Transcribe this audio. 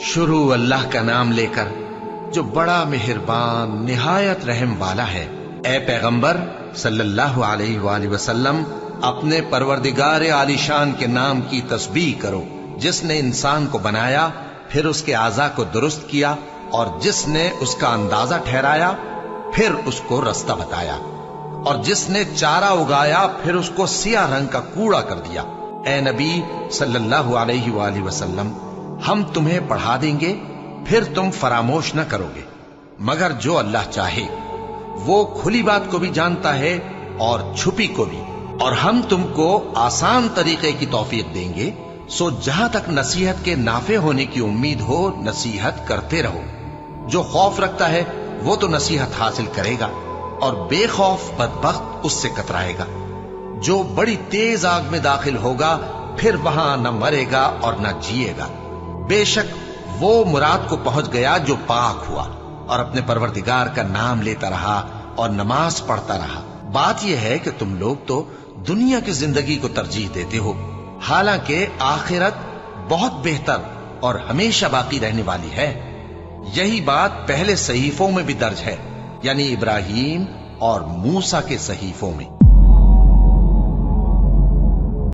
शुरू अल्लाह का नाम लेकर जो बड़ा मेहरबान निहायत रहम वाला है। ए पैगंबर सल्लल्लाहु अलैहि वसल्लम, अपने परवरदिगार आलीशान के नाम की तस्बीह करो, जिसने इंसान को बनाया फिर उसके आज़ा को दुरुस्त किया और जिसने उसका अंदाजा ठहराया फिर उसको रास्ता बताया और जिसने चारा उगाया फिर उसको सियाह रंग का कूड़ा कर दिया। ए नबी सल्लल्लाहु अलैहि वसल्लम, हम तुम्हें पढ़ा देंगे फिर तुम फरामोश न करोगे, मगर जो अल्लाह चाहे वो खुली बात को भी जानता है और छुपी को भी, और हम तुमको आसान तरीके की तौफीक देंगे। सो जहां तक नसीहत के नाफे होने की उम्मीद हो नसीहत करते रहो। जो खौफ रखता है वो तो नसीहत हासिल करेगा और बेखौफ बदबख्त उससे कतराएगा। जो बड़ी तेज आग में दाखिल होगा फिर वहां न मरेगा और न जिएगा। बेशक वो मुराद को पहुंच गया जो पाक हुआ और अपने परवरदिगार का नाम लेता रहा और नमाज पढ़ता रहा। बात यह है कि तुम लोग तो दुनिया की जिंदगी को तरजीह देते हो, हालांकि आखिरत बहुत बेहतर और हमेशा बाकी रहने वाली है। यही बात पहले सहीफों में भी दर्ज है, यानी इब्राहिम और मूसा के सहीफों में।